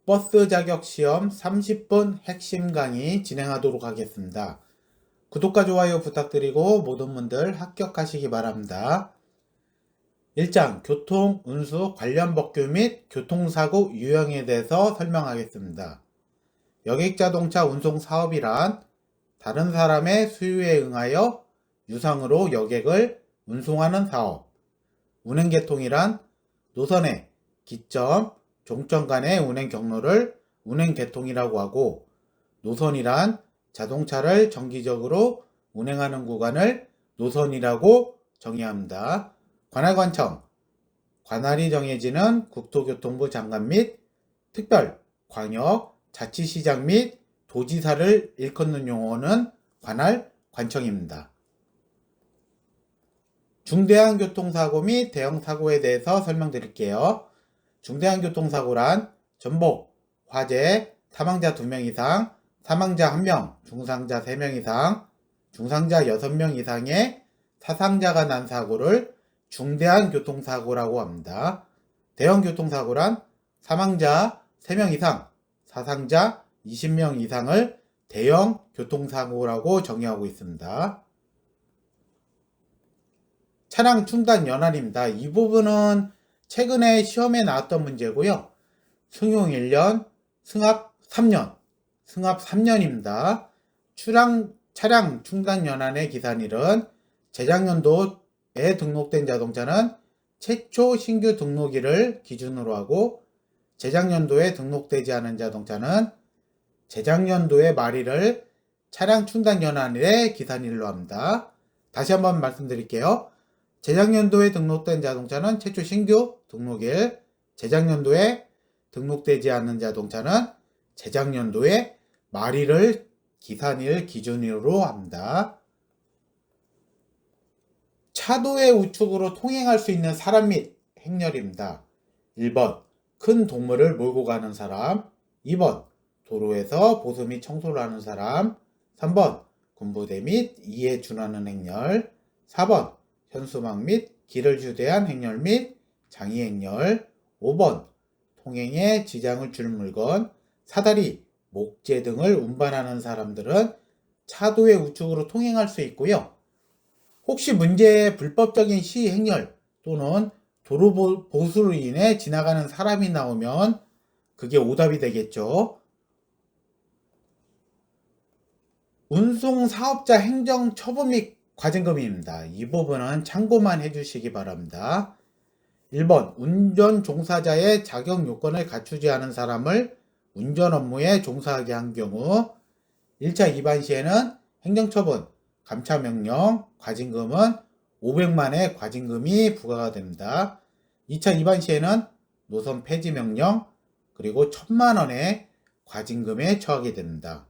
버스 자격 시험 30분 핵심 강의 진행하도록 하겠습니다. 구독과 좋아요 부탁드리고 모든 분들 합격하시기 바랍니다. 1장 교통, 운수 관련 법규 및 교통사고 유형에 대해서 설명하겠습니다. 여객자동차 운송 사업이란 다른 사람의 수요에 응하여 유상으로 여객을 운송하는 사업. 운행계통이란 노선의 기점, 종점 간의 운행 경로를 운행계통이라고 하고, 노선이란 자동차를 정기적으로 운행하는 구간을 노선이라고 정의합니다. 관할관청, 관할이 정해지는 국토교통부 장관 및 특별, 광역, 자치시장 및 도지사를 일컫는 용어는 관할관청입니다. 중대한 교통사고 및 대형사고에 대해서 설명드릴게요. 중대한 교통사고란 전복, 화재, 사망자 2명 이상, 사망자 1명, 중상자 3명 이상, 중상자 6명 이상의 사상자가 난 사고를 중대한 교통사고라고 합니다. 대형 교통사고란 사망자 3명 이상, 사상자 20명 이상을 대형 교통사고라고 정의하고 있습니다. 차량 충당 연한입니다. 이 부분은 최근에 시험에 나왔던 문제고요. 승용 1년, 승합 3년입니다. 차량 충당 연한의 기산일은 재작년도에 등록된 자동차는 최초 신규 등록일을 기준으로 하고, 재작년도에 등록되지 않은 자동차는 재작년도의 말일을 차량 충당 연한일의 기산일로 합니다. 다시 한번 말씀드릴게요. 재작년도에 등록된 자동차는 최초 신규 등록일, 재작년도에 등록되지 않은 자동차는 재작년도의 말일을 기산일 기준으로 합니다. 차도의 우측으로 통행할 수 있는 사람 및 행렬입니다. 1번 큰 동물을 몰고 가는 사람, 2번 도로에서 보수 및 청소를 하는 사람, 3번 군부대 및 이에 준하는 행렬, 4번 현수막 및 길을 휴대한 행렬 및 장애 행렬, 5번 통행에 지장을 줄 물건, 사다리, 목재 등을 운반하는 사람들은 차도의 우측으로 통행할 수 있고요. 혹시 문제에 불법적인 시위 행렬 또는 도로 보수로 인해 지나가는 사람이 나오면 그게 오답이 되겠죠. 운송 사업자 행정 처분 및 과징금입니다. 이 부분은 참고만 해주시기 바랍니다. 1번 운전 종사자의 자격 요건을 갖추지 않은 사람을 운전 업무에 종사하게 한 경우 1차 위반 시에는 행정처분, 감차명령, 과징금은 500만의 과징금이 부과가 됩니다. 2차 위반 시에는 노선 폐지 명령, 그리고 1000만원의 과징금에 처하게 됩니다.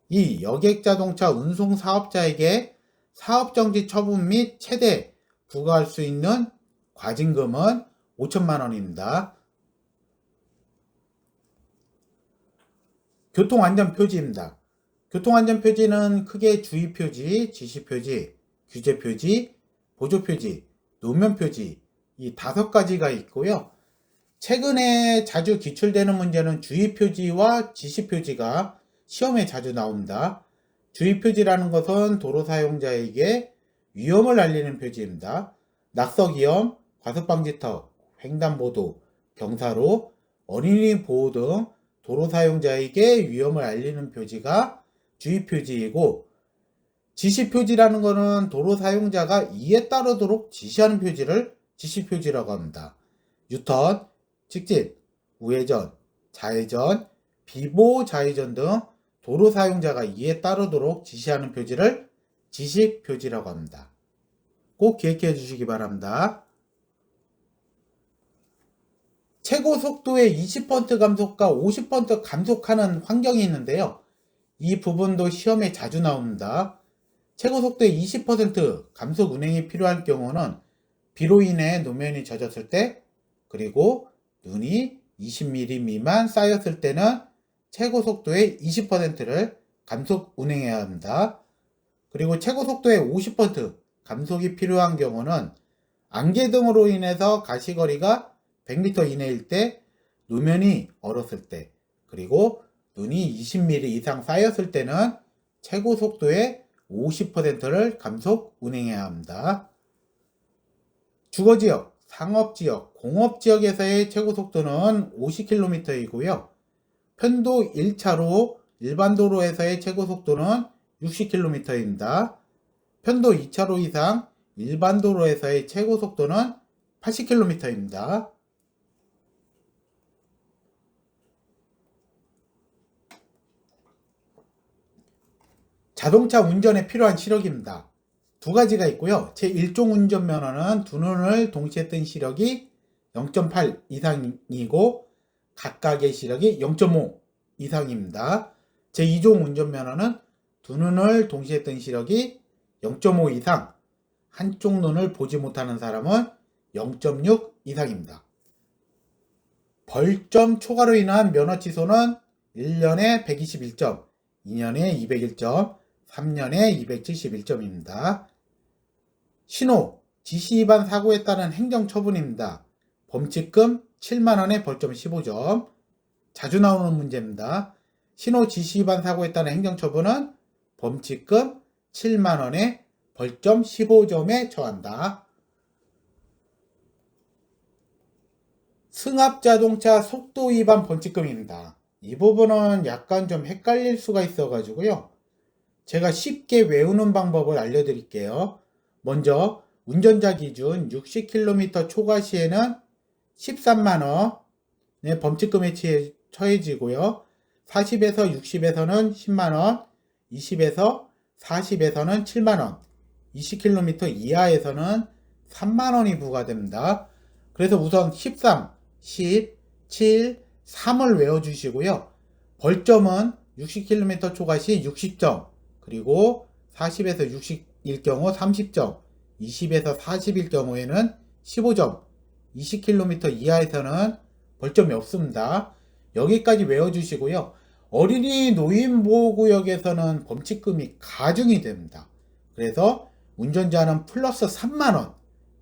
이 여객자동차 운송 사업자에게 사업정지 처분 및 최대 부과할 수 있는 과징금은 5천만원입니다. 교통안전표지입니다. 교통안전표지는 크게 주의표지, 지시표지, 규제표지, 보조표지, 노면표지 이 5가지가 있고요. 최근에 자주 기출되는 문제는 주의표지와 지시표지가 시험에 자주 나옵니다. 주의표지라는 것은 도로 사용자에게 위험을 알리는 표지입니다. 낙석위험, 과속방지턱, 횡단보도, 경사로, 어린이 보호 등 도로 사용자에게 위험을 알리는 표지가 주의표지이고, 지시표지라는 것은 도로 사용자가 이에 따르도록 지시하는 표지를 지시표지라고 합니다. 유턴, 직진, 우회전, 좌회전, 비보호 좌회전 등 도로 사용자가 이에 따르도록 지시하는 표지를 지시표지라고 합니다. 꼭 기억해 주시기 바랍니다. 최고 속도의 20% 감속과 50% 감속하는 환경이 있는데요. 이 부분도 시험에 자주 나옵니다. 최고 속도의 20% 감속 운행이 필요할 경우는 비로 인해 노면이 젖었을 때, 그리고 눈이 20mm 미만 쌓였을 때는 최고 속도의 20%를 감속 운행해야 합니다. 그리고 최고 속도의 50% 감속이 필요한 경우는 안개 등으로 인해서 가시거리가 100m 이내일 때, 노면이 얼었을 때, 그리고 눈이 20mm 이상 쌓였을 때는 최고 속도의 50%를 감속 운행해야 합니다. 주거지역, 상업지역, 공업지역에서의 최고 속도는 50km이고요. 편도 1차로 일반 도로에서의 최고 속도는 60km입니다. 편도 2차로 이상 일반 도로에서의 최고 속도는 80km입니다. 자동차 운전에 필요한 시력입니다. 두 가지가 있고요. 제1종 운전면허는 두 눈을 동시에 뜬 시력이 0.8 이상이고 각각의 시력이 0.5 이상입니다. 제2종 운전면허는 두 눈을 동시에 뜬 시력이 0.5 이상, 한쪽 눈을 보지 못하는 사람은 0.6 이상입니다. 벌점 초과로 인한 면허 취소는 1년에 121점, 2년에 201점, 3년에 271점입니다. 신호, 지시 위반 사고에 따른 행정처분입니다. 범칙금 7만원에 벌점 15점. 자주 나오는 문제입니다. 신호 지시 위반 사고에 따른 행정처분은 범칙금 7만원에 벌점 15점에 처한다. 승합자동차 속도 위반 벌칙금입니다. 이 부분은 약간 좀 헷갈릴 수가 있어가지고요. 제가 쉽게 외우는 방법을 알려드릴게요. 먼저 운전자 기준 60km 초과 시에는 13만원의 범칙금에 처해지고요. 40에서 60에서는 10만원, 20에서 40에서는 7만원, 20km 이하에서는 3만원이 부과됩니다. 그래서 우선 13, 10, 7, 3을 외워주시고요. 벌점은 60km 초과 시 60점, 그리고 40에서 60일 경우 30점, 20에서 40일 경우에는 15점, 20km 이하에서는 벌점이 없습니다. 여기까지 외워주시고요. 어린이 노인보호구역에서는 범칙금이 가중이 됩니다. 그래서 운전자는 플러스 3만원,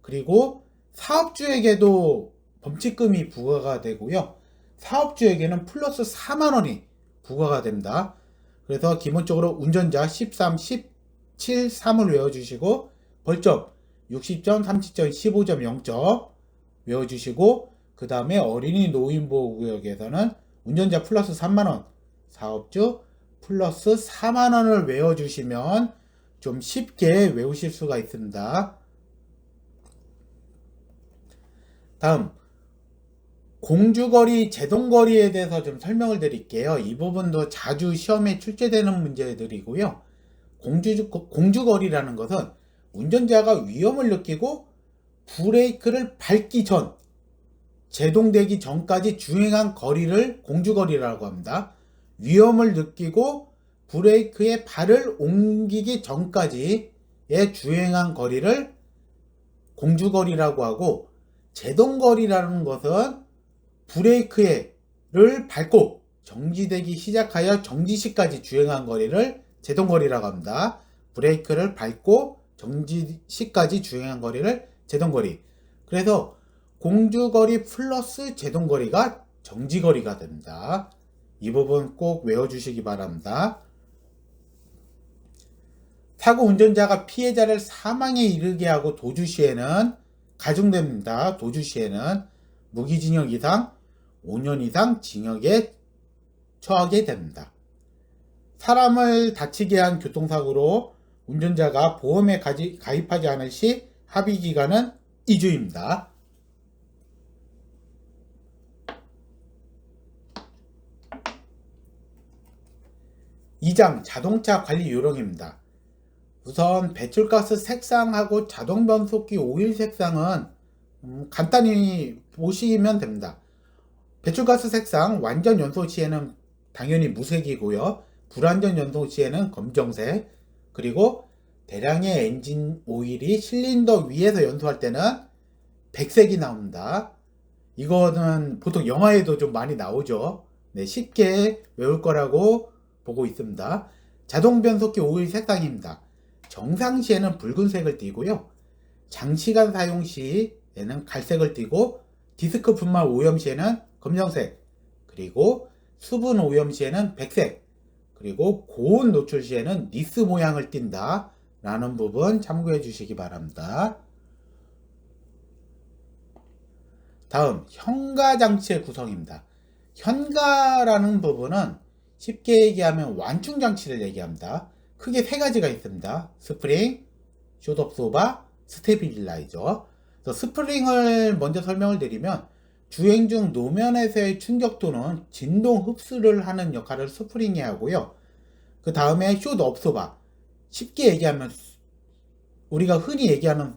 그리고 사업주에게도 범칙금이 부과가 되고요. 사업주에게는 플러스 4만원이 부과가 됩니다. 그래서 기본적으로 운전자 13, 17, 3을 외워주시고 벌점 60점, 30점, 15점, 0점 외워주시고 그 다음에 어린이 노인보호구역에서는 운전자 플러스 3만원, 사업주 플러스 4만원을 외워주시면 좀 쉽게 외우실 수가 있습니다. 다음 공주거리, 제동거리에 대해서 좀 설명을 드릴게요. 이 부분도 자주 시험에 출제되는 문제들이고요. 공주거리라는 것은 운전자가 위험을 느끼고 브레이크를 밟기 전, 제동되기 전까지 주행한 거리를 공주거리라고 합니다. 위험을 느끼고 브레이크에 발을 옮기기 전까지의 주행한 거리를 공주거리라고 하고, 제동거리라는 것은 브레이크를 밟고 정지되기 시작하여 정지 시까지 주행한 거리를 제동거리라고 합니다. 브레이크를 밟고 정지 시까지 주행한 거리를 제동거리. 그래서 공주거리 플러스 제동거리가 정지거리가 됩니다. 이 부분 꼭 외워주시기 바랍니다. 사고 운전자가 피해자를 사망에 이르게 하고 도주 시에는 가중됩니다. 도주 시에는 무기징역 이상 5년 이상 징역에 처하게 됩니다. 사람을 다치게 한 교통사고로 운전자가 보험에 가입하지 않을 시 합의기간은 2주입니다. 2장 자동차 관리 요령입니다. 우선 배출가스 색상하고 자동 변속기 오일 색상은 간단히 보시면 됩니다. 배출가스 색상 완전 연소 시에는 당연히 무색이고요. 불완전 연소 시에는 검정색, 그리고 대량의 엔진 오일이 실린더 위에서 연소할 때는 백색이 나옵니다. 이거는 보통 영화에도 좀 많이 나오죠. 네, 쉽게 외울 거라고 보고 있습니다. 자동 변속기 오일 색상입니다. 정상 시에는 붉은색을 띠고요. 장시간 사용 시에는 갈색을 띠고, 디스크 분말 오염 시에는 검정색, 그리고 수분 오염 시에는 백색, 그리고 고온 노출 시에는 니스 모양을 띈다 라는 부분 참고해 주시기 바랍니다. 다음 현가장치의 구성입니다. 현가라는 부분은 쉽게 얘기하면 완충장치를 얘기합니다. 크게 세 가지가 있습니다. 스프링, 숏업소바, 스테빌라이저. 스프링을 먼저 설명을 드리면 주행 중 노면에서의 충격 또는 진동 흡수를 하는 역할을 스프링이 하고요. 그 다음에 숏업소바. 쉽게 얘기하면 우리가 흔히 얘기하는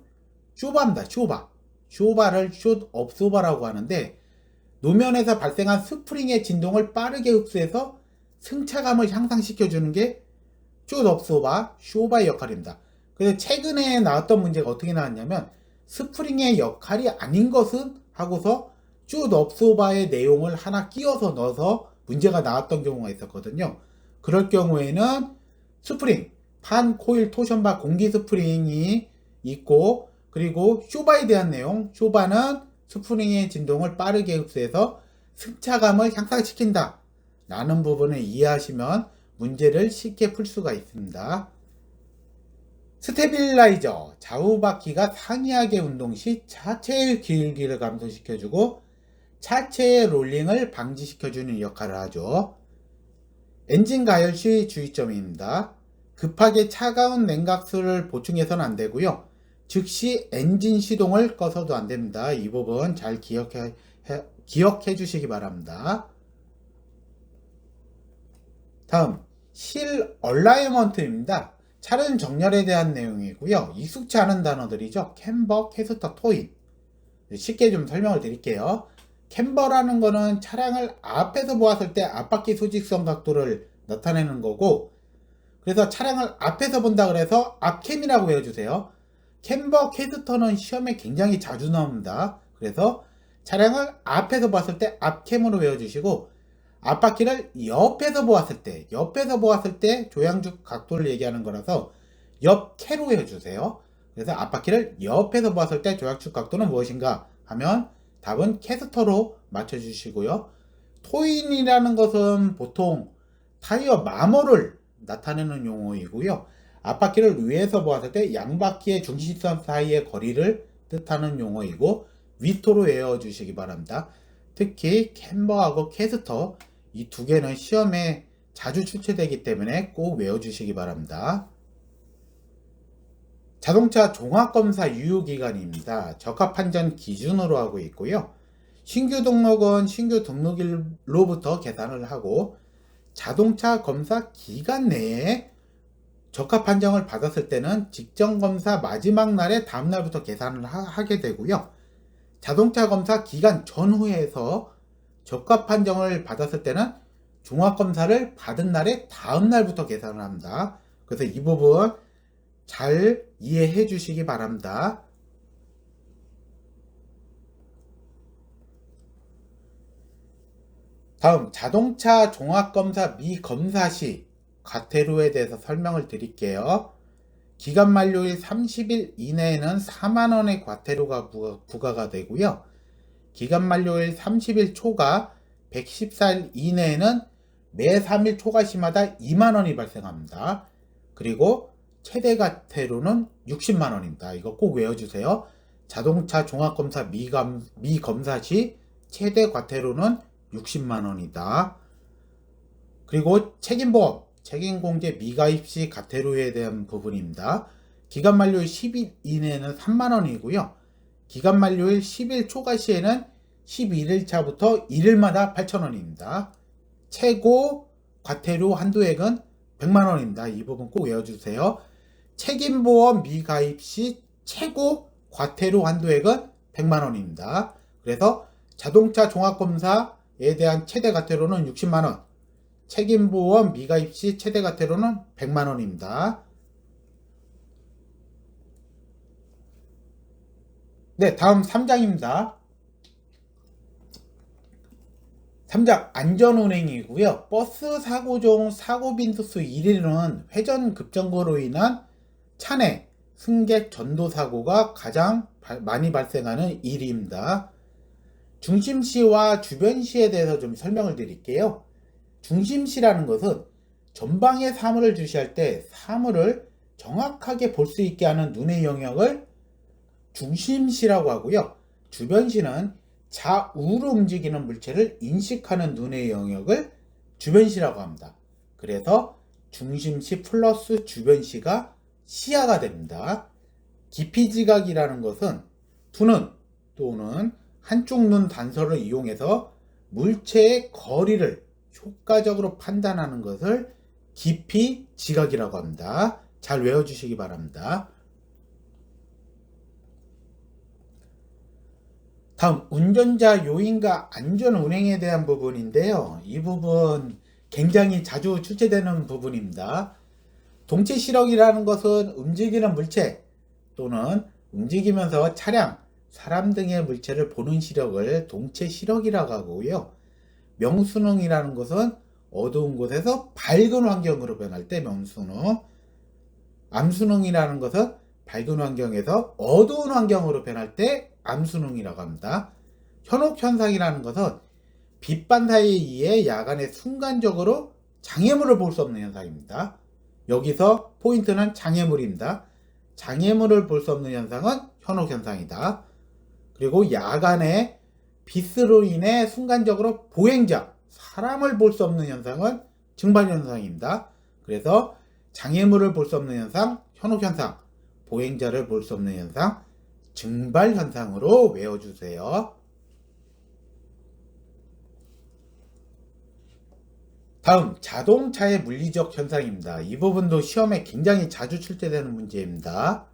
쇼바입니다. 쇼바. 쇼바를 숏업소바라고 하는데 노면에서 발생한 스프링의 진동을 빠르게 흡수해서 승차감을 향상시켜주는 게 숏업소바, 쇼바의 역할입니다. 그래서 최근에 나왔던 문제가 어떻게 나왔냐면 스프링의 역할이 아닌 것은 하고서 숏업소바의 내용을 하나 끼워서 넣어서 문제가 나왔던 경우가 있었거든요. 그럴 경우에는 스프링, 판, 코일, 토션바, 공기 스프링이 있고 그리고 쇼바에 대한 내용, 쇼바는 스프링의 진동을 빠르게 흡수해서 승차감을 향상시킨다 라는 부분을 이해하시면 문제를 쉽게 풀 수가 있습니다. 스테빌라이저, 좌우 바퀴가 상이하게 운동 시 차체의 기울기를 감소시켜주고 차체의 롤링을 방지시켜주는 역할을 하죠. 엔진 가열 시 주의점입니다. 급하게 차가운 냉각수를 보충해서는 안 되고요. 즉시 엔진 시동을 꺼서도 안 됩니다. 이 부분 잘 기억해 주시기 바랍니다. 다음 실 얼라이먼트입니다. 차량 정렬에 대한 내용이고요. 익숙치 않은 단어들이죠. 캠버, 캐스터, 토인. 쉽게 좀 설명을 드릴게요. 캠버라는 거는 차량을 앞에서 보았을 때 앞바퀴 수직선 각도를 나타내는 거고, 그래서 차량을 앞에서 본다 그래서 앞캠이라고 외워주세요. 캠버, 캐스터는 시험에 굉장히 자주 나옵니다. 그래서 차량을 앞에서 봤을 때 앞캠으로 외워주시고 앞바퀴를 옆에서 보았을 때 조향축 각도를 얘기하는 거라서 옆캐로 외워주세요. 그래서 앞바퀴를 옆에서 보았을 때 조향축 각도는 무엇인가 하면 답은 캐스터로 맞춰주시고요. 토인이라는 것은 보통 타이어 마모를 나타내는 용어이고요. 앞바퀴를 위에서 보았을 때 양바퀴의 중심선 사이의 거리를 뜻하는 용어이고 위토로 외워주시기 바랍니다. 특히 캠버하고 캐스터 이 두 개는 시험에 자주 출제되기 때문에 꼭 외워주시기 바랍니다. 자동차 종합검사 유효기간입니다. 적합한전 기준으로 하고 있고요. 신규 등록은 신규 등록일로부터 계산을 하고 자동차 검사 기간 내에 적합한정을 받았을 때는 직전검사 마지막 날에 다음날부터 계산을 하게 되고요. 자동차 검사 기간 전후에서 적합한정을 받았을 때는 종합검사를 받은 날에 다음날부터 계산을 합니다. 그래서 이 부분 잘 이해해 주시기 바랍니다. 다음 자동차 종합검사 미검사 시 과태료에 대해서 설명을 드릴게요. 기간 만료일 30일 이내에는 4만원의 과태료가 부과가 되고요. 기간 만료일 30일 초과 114일 이내에는 매 3일 초과시마다 2만원이 발생합니다. 그리고 최대 과태료는 60만원입니다. 이거 꼭 외워주세요. 자동차 종합검사 미검사 시 최대 과태료는 60만원이다. 그리고 책임보험, 책임공제 미가입 시 과태료에 대한 부분입니다. 기간 만료일 10일 이내에는 3만원이고요. 기간 만료일 10일 초과 시에는 11일차부터 1일마다 8천원입니다. 최고 과태료 한도액은 100만원입니다. 이 부분 꼭 외워주세요. 책임보험 미가입 시 최고 과태료 한도액은 100만원입니다. 그래서 자동차 종합검사에 대한 최대 과태료는 60만원, 책임보험 미가입 시 최대 과태료는 100만원입니다. 네, 다음 3장입니다. 3장 안전운행이고요. 버스 사고 중 사고 빈도수 1위는 회전 급정거로 인한 차내 승객 전도 사고가 가장 많이 발생하는 일입니다. 중심시와 주변시에 대해서 좀 설명을 드릴게요. 중심시라는 것은 전방에 사물을 주시할 때 사물을 정확하게 볼 수 있게 하는 눈의 영역을 중심시라고 하고요. 주변시는 좌우로 움직이는 물체를 인식하는 눈의 영역을 주변시라고 합니다. 그래서 중심시 플러스 주변시가 시야가 됩니다. 깊이지각이라는 것은 두 눈 또는 한쪽 눈 단서를 이용해서 물체의 거리를 효과적으로 판단하는 것을 깊이지각이라고 합니다. 잘 외워주시기 바랍니다. 다음 운전자 요인과 안전운행에 대한 부분인데요. 이 부분 굉장히 자주 출제되는 부분입니다. 동체 시력이라는 것은 움직이는 물체 또는 움직이면서 차량, 사람 등의 물체를 보는 시력을 동체 시력이라고 하고요. 명순응이라는 것은 어두운 곳에서 밝은 환경으로 변할 때 명순응, 암순응이라는 것은 밝은 환경에서 어두운 환경으로 변할 때 암순응이라고 합니다. 현혹현상이라는 것은 빛 반사에 의해 야간에 순간적으로 장애물을 볼 수 없는 현상입니다. 여기서 포인트는 장애물입니다. 장애물을 볼 수 없는 현상은 현혹현상이다. 그리고 야간에 빛으로 인해 순간적으로 보행자, 사람을 볼 수 없는 현상은 증발현상입니다. 그래서 장애물을 볼 수 없는 현상, 현혹현상, 보행자를 볼 수 없는 현상, 증발현상으로 외워주세요. 다음 자동차의 물리적 현상입니다. 이 부분도 시험에 굉장히 자주 출제되는 문제입니다.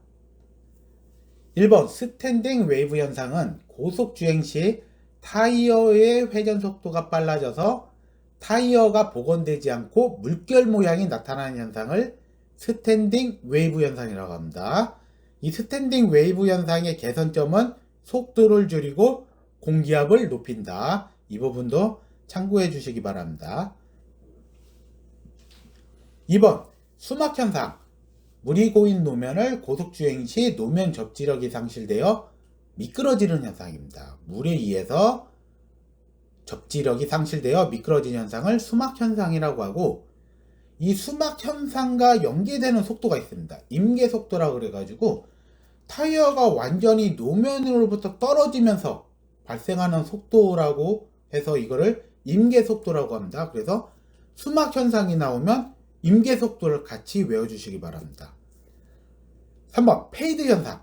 1번 스탠딩 웨이브 현상은 고속주행 시 타이어의 회전 속도가 빨라져서 타이어가 복원되지 않고 물결 모양이 나타나는 현상을 스탠딩 웨이브 현상이라고 합니다. 이 스탠딩 웨이브 현상의 개선점은 속도를 줄이고 공기압을 높인다. 이 부분도 참고해 주시기 바랍니다. 2번 수막 현상. 물이 고인 노면을 고속주행 시 노면 접지력이 상실되어 미끄러지는 현상입니다. 물에 의해서 접지력이 상실되어 미끄러지는 현상을 수막 현상이라고 하고, 이 수막 현상과 연계되는 속도가 있습니다. 임계 속도라고 그래가지고 타이어가 완전히 노면으로부터 떨어지면서 발생하는 속도라고 해서 이거를 임계 속도라고 합니다. 그래서 수막 현상이 나오면 임계 속도를 같이 외워주시기 바랍니다. 3번 페이드 현상.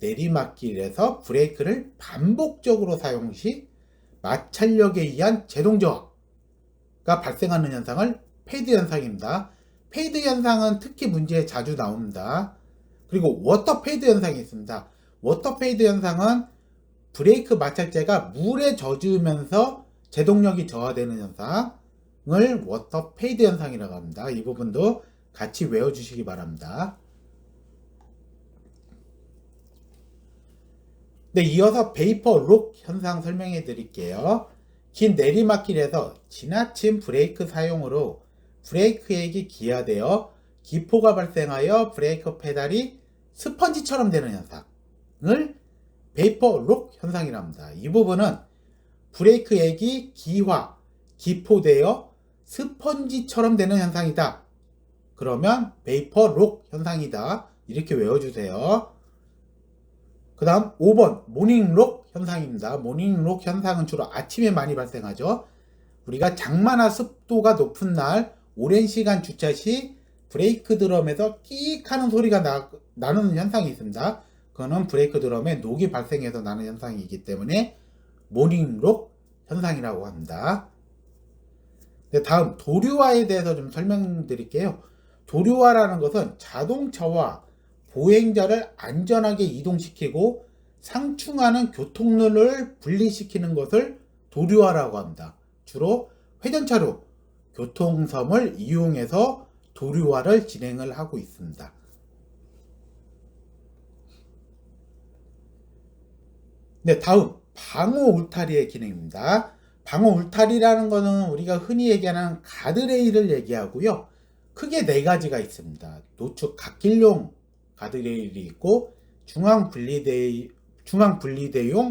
내리막길에서 브레이크를 반복적으로 사용 시 마찰력에 의한 제동 저하가 발생하는 현상을 페이드 현상입니다. 페이드 현상은 특히 문제에 자주 나옵니다. 그리고 워터 페이드 현상이 있습니다. 워터 페이드 현상은 브레이크 마찰제가 물에 젖으면서 제동력이 저하되는 현상을 워터 페이드 현상이라고 합니다. 이 부분도 같이 외워주시기 바랍니다. 네, 이어서 베이퍼 록 현상 설명해 드릴게요. 긴 내리막길에서 지나친 브레이크 사용으로 브레이크액이 기화되어 기포가 발생하여 브레이크 페달이 스펀지처럼 되는 현상을 베이퍼 록 현상이라고 합니다. 이 부분은 브레이크액이 기화, 기포되어 스펀지처럼 되는 현상이다. 그러면 베이퍼 록 현상이다. 이렇게 외워주세요. 그 다음 5번 모닝록 현상입니다. 모닝록 현상은 주로 아침에 많이 발생하죠. 우리가 장마나 습도가 높은 날 오랜 시간 주차 시 브레이크 드럼에서 끼익 하는 소리가 나는 현상이 있습니다. 그거는 브레이크 드럼에 녹이 발생해서 나는 현상이기 때문에 모닝록 현상이라고 합니다. 네, 다음 도류화에 대해서 좀 설명드릴게요. 도류화라는 것은 자동차와 보행자를 안전하게 이동시키고 상충하는 교통룰을 분리시키는 것을 도류화라고 합니다. 주로 회전차로 교통섬을 이용해서 도류화를 진행을 하고 있습니다. 네, 다음 방호 울타리의 기능입니다. 방호 울타리라는 것은 우리가 흔히 얘기하는 가드레일을 얘기하고요. 크게 네 가지가 있습니다. 노축 갓길용 가드레일이 있고 중앙 분리대용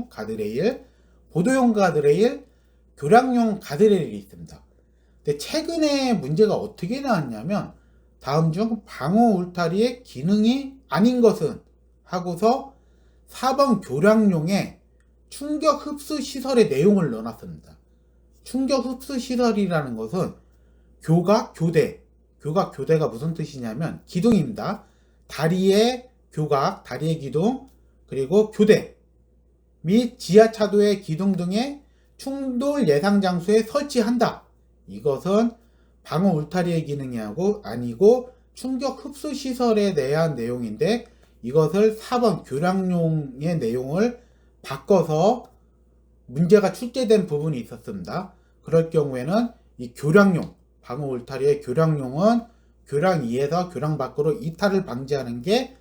가드레일, 보도용 가드레일, 교량용 가드레일이 있습니다. 근데 최근에 문제가 어떻게 나왔냐면 다음 중 방어 울타리의 기능이 아닌 것은 하고서 4번 교량용에 충격 흡수 시설의 내용을 넣어놨습니다. 충격 흡수 시설이라는 것은 교각, 교대가 무슨 뜻이냐면 기둥입니다. 다리의 교각, 다리의 기둥, 그리고 교대 및 지하차도의 기둥 등의 충돌 예상 장소에 설치한다. 이것은 방어 울타리의 기능이 아니고 충격 흡수 시설에 대한 내용인데 이것을 4번 교량용의 내용을 바꿔서 문제가 출제된 부분이 있었습니다. 그럴 경우에는 이 교량용, 방어 울타리의 교량용은 교량 이에서 교량 밖으로 이탈을 방지하는 게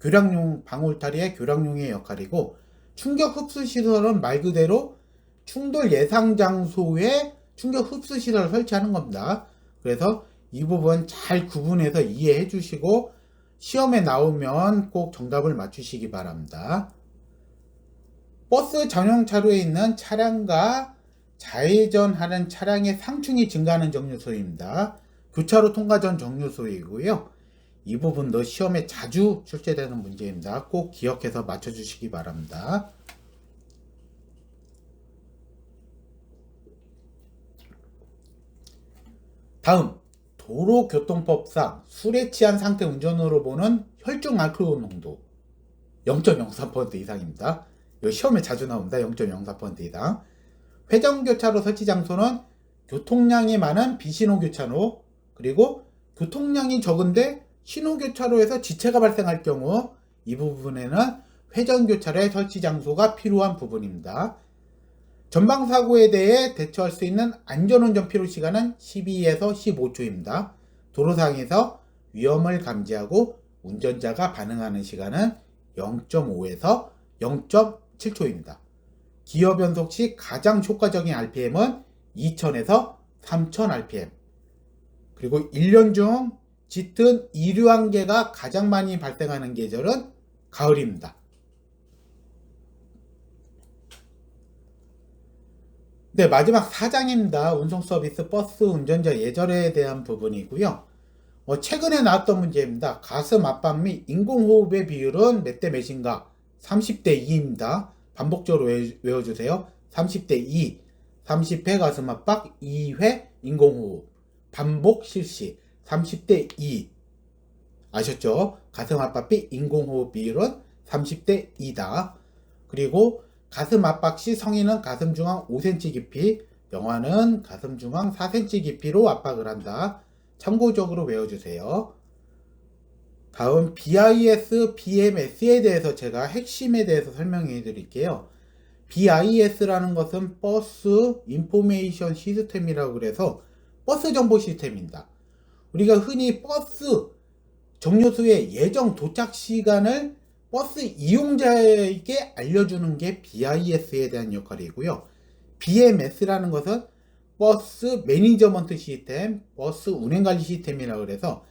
교량용, 방어 울타리의 교량용의 역할이고 충격 흡수 시설은 말 그대로 충돌 예상 장소에 충격 흡수 시설을 설치하는 겁니다. 그래서 이 부분 잘 구분해서 이해해 주시고 시험에 나오면 꼭 정답을 맞추시기 바랍니다. 버스 전용 차로에 있는 차량과 좌회전하는 차량의 상충이 증가하는 정류소입니다. 교차로 통과 전 정류소이고요. 이 부분도 시험에 자주 출제되는 문제입니다. 꼭 기억해서 맞춰주시기 바랍니다. 다음, 도로교통법상 술에 취한 상태 운전으로 보는 혈중 알코올 농도 0.03% 이상입니다. 이거 시험에 자주 나옵니다. 0.04% 이상. 회전교차로 설치 장소는 교통량이 많은 비신호교차로, 그리고 교통량이 적은데 신호교차로에서 지체가 발생할 경우 이 부분에는 회전교차로의 설치 장소가 필요한 부분입니다. 전방사고에 대해 대처할 수 있는 안전운전 필요시간은 12에서 15초입니다. 도로상에서 위험을 감지하고 운전자가 반응하는 시간은 0.5에서 0.7초입니다. 기어 변속 시 가장 효과적인 RPM은 2000에서 3000 RPM. 그리고 1년 중 짙은 이류안개가 가장 많이 발생하는 계절은 가을입니다. 네, 마지막 4장입니다. 운송서비스 버스 운전자 예절에 대한 부분이고요. 최근에 나왔던 문제입니다. 가슴 압박 및 인공호흡의 비율은 몇 대 몇인가? 30대 2입니다. 반복적으로 외워주세요. 30대 2. 30회 가슴 압박, 2회 인공호흡. 반복 실시. 30대 2. 아셨죠? 가슴 압박 및 인공호흡 비율은 30대 2다. 그리고 가슴 압박 시 성인은 가슴 중앙 5cm 깊이, 영아는 가슴 중앙 4cm 깊이로 압박을 한다. 참고적으로 외워주세요. 다음 BIS, BMS에 대해서 제가 핵심에 대해서 설명해 드릴게요. BIS라는 것은 버스 인포메이션 시스템이라고 그래서 버스 정보 시스템입니다. 우리가 흔히 버스 정류소의 예정 도착 시간을 버스 이용자에게 알려주는 게 BIS에 대한 역할이고요. BMS라는 것은 버스 매니저먼트 시스템, 버스 운행관리 시스템이라고 그래서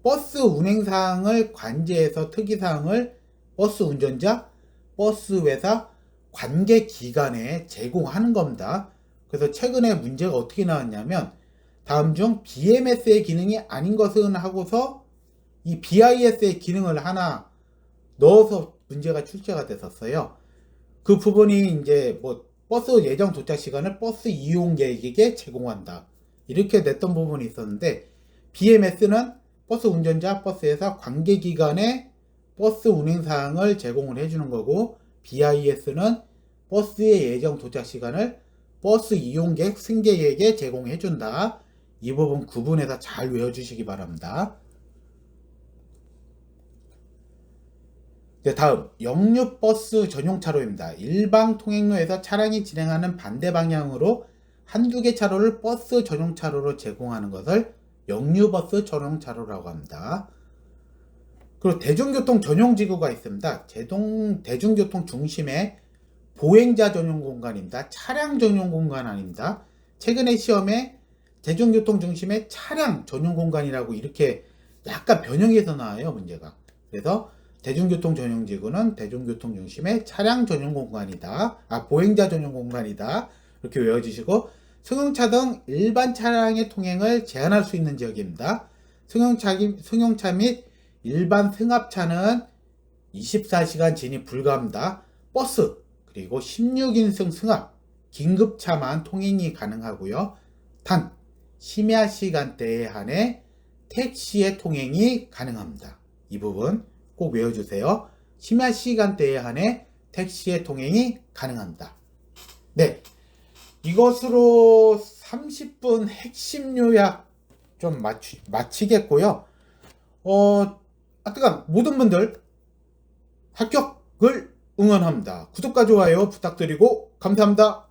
버스 운행사항을 관제해서 특이사항을 버스 운전자, 버스 회사, 관계기관에 제공하는 겁니다. 그래서 최근에 문제가 어떻게 나왔냐면 다음 중 BMS의 기능이 아닌 것은 하고서 이 BIS의 기능을 하나 넣어서 문제가 출제가 됐었어요. 그 부분이 이제 버스 예정 도착 시간을 버스 이용객에게 제공한다. 이렇게 냈던 부분이 있었는데 BMS는 버스 운전자, 버스 회사, 관계기관에 버스 운행 사항을 제공을 해주는 거고 BIS는 버스의 예정 도착 시간을 버스 이용객, 승객에게 제공해준다. 이 부분 구분해서 잘 외워주시기 바랍니다. 네, 다음 역류버스 전용 차로입니다. 일방 통행로에서 차량이 진행하는 반대 방향으로 한두 개 차로를 버스 전용 차로로 제공하는 것을 역류버스 전용 차로라고 합니다. 그리고 대중교통 전용 지구가 있습니다. 대중교통 중심의 보행자 전용 공간입니다. 차량 전용 공간 아닙니다. 최근에 시험에 대중교통 중심의 차량 전용 공간이라고 이렇게 약간 변형해서 나와요, 문제가. 그래서 대중교통 전용 지구는 대중교통 중심의 차량 전용 공간이다. 보행자 전용 공간이다. 이렇게 외워주시고 승용차 등 일반 차량의 통행을 제한할 수 있는 지역입니다. 승용차 및 일반 승합차는 24시간 진입 불가합니다. 버스, 그리고 16인승 승합, 긴급차만 통행이 가능하고요. 단, 심야 시간대에 한해 택시의 통행이 가능합니다. 이 부분 꼭 외워주세요. 심야 시간대에 한해 택시의 통행이 가능합니다. 네, 이것으로 30분 핵심 요약 좀 마치겠고요. 하여튼 모든 분들 합격을 응원합니다. 구독과 좋아요 부탁드리고 감사합니다.